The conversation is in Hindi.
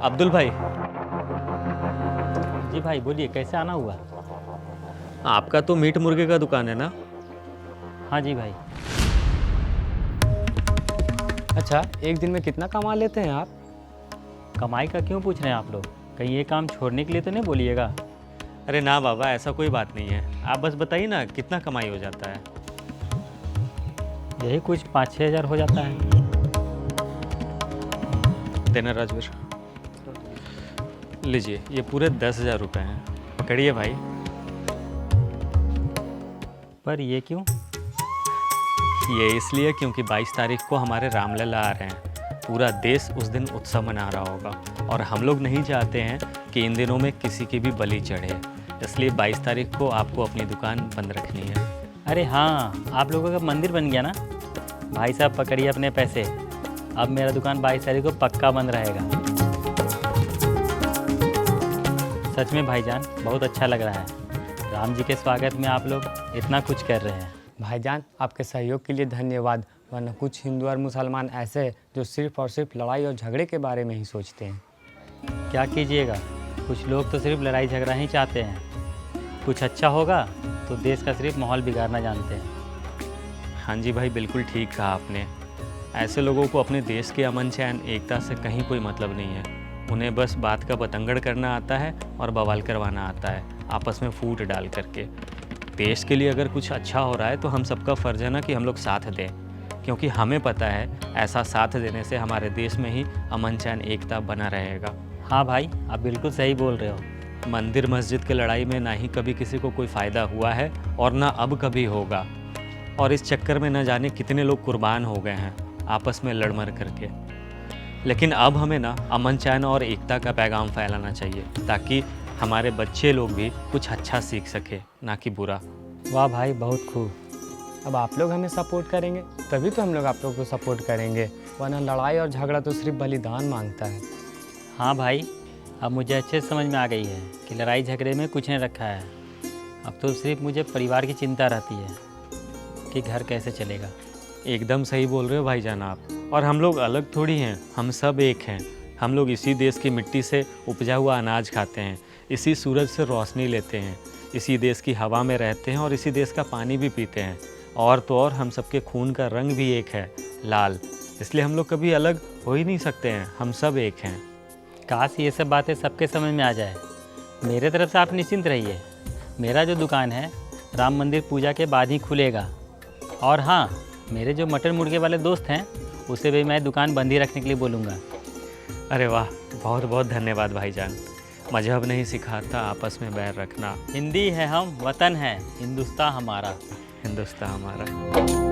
अब्दुल भाई। जी भाई बोलिए, कैसे आना हुआ? आपका तो मीट मुर्गे का दुकान है ना? हाँ जी भाई। अच्छा, एक दिन में कितना कमा लेते हैं आप? कमाई का क्यों पूछ रहे हैं आप लोग? कहीं ये काम छोड़ने के लिए तो नहीं बोलिएगा। अरे ना बाबा, ऐसा कोई बात नहीं है। आप बस बताइए ना कितना कमाई हो जाता है। यही कुछ 5-6 हज़ार हो जाता है। देना राजवीर, लीजिए ये पूरे 10,000 रुपये हैं, पकड़िए भाई। पर ये क्यों? ये इसलिए क्योंकि 22 तारीख को हमारे रामलला आ रहे हैं। पूरा देश उस दिन उत्सव मना रहा होगा और हम लोग नहीं चाहते हैं कि इन दिनों में किसी की भी बलि चढ़े, इसलिए 22 तारीख को आपको अपनी दुकान बंद रखनी है। अरे हाँ, आप लोगों का मंदिर बन गया ना। भाई साहब पकड़िए अपने पैसे। अब मेरा दुकान 22 तारीख को पक्का बंद रहेगा। सच में भाईजान बहुत अच्छा लग रहा है। राम जी के स्वागत में आप लोग इतना कुछ कर रहे हैं। भाईजान, आपके सहयोग के लिए धन्यवाद। वरना कुछ हिंदू और मुसलमान ऐसे हैं जो सिर्फ और सिर्फ लड़ाई और झगड़े के बारे में ही सोचते हैं। क्या कीजिएगा, कुछ लोग तो सिर्फ लड़ाई झगड़ा ही चाहते हैं। कुछ अच्छा होगा तो देश का सिर्फ माहौल बिगाड़ना जानते हैं। हाँ जी भाई, बिल्कुल ठीक कहा आपने। ऐसे लोगों को अपने देश के अमन चैन एकता से कहीं कोई मतलब नहीं है। उन्हें बस बात का बतंगड़ करना आता है और बवाल करवाना आता है, आपस में फूट डाल करके। देश के लिए अगर कुछ अच्छा हो रहा है तो हम सबका फ़र्ज़ है ना कि हम लोग साथ दें, क्योंकि हमें पता है ऐसा साथ देने से हमारे देश में ही अमन चैन एकता बना रहेगा। हाँ भाई, आप बिल्कुल सही बोल रहे हो। मंदिर मस्जिद की लड़ाई में ना ही कभी किसी को कोई फ़ायदा हुआ है और ना अब कभी होगा, और इस चक्कर में न जाने कितने लोग कुर्बान हो गए हैं आपस में लड़ मर करके। लेकिन अब हमें ना अमन चैन और एकता का पैगाम फैलाना चाहिए, ताकि हमारे बच्चे लोग भी कुछ अच्छा सीख सके, ना कि बुरा। वाह भाई, बहुत खूब। अब आप लोग हमें सपोर्ट करेंगे तभी तो हम लोग आप लोगों को सपोर्ट करेंगे, वरना लड़ाई और झगड़ा तो सिर्फ बलिदान मांगता है। हाँ भाई, अब मुझे अच्छे से समझ में आ गई है कि लड़ाई झगड़े में कुछ नहीं रखा है। अब तो सिर्फ मुझे परिवार की चिंता रहती है कि घर कैसे चलेगा। एकदम सही बोल रहे हो भाईजान आप। और हम लोग अलग थोड़ी हैं, हम सब एक हैं। हम लोग इसी देश की मिट्टी से उपजा हुआ अनाज खाते हैं, इसी सूरज से रोशनी लेते हैं, इसी देश की हवा में रहते हैं और इसी देश का पानी भी पीते हैं। और तो और हम सबके खून का रंग भी एक है, लाल। इसलिए हम लोग कभी अलग हो ही नहीं सकते हैं, हम सब एक हैं। काश ये सब बातें सबके समझ में आ जाए। मेरे तरफ से आप निश्चिंत रहिए। मेरा जो दुकान है राम मंदिर पूजा के बाद ही खुलेगा। और हाँ, मेरे जो मटन मुर्गे वाले दोस्त हैं उसे भी मैं दुकान बंद ही रखने के लिए बोलूँगा। अरे वाह, बहुत बहुत धन्यवाद भाईजान। मजहब नहीं सिखाता आपस में बैर रखना। हिंदी है हम, वतन है हिंदुस्तान हमारा। हिंदुस्तान हमारा।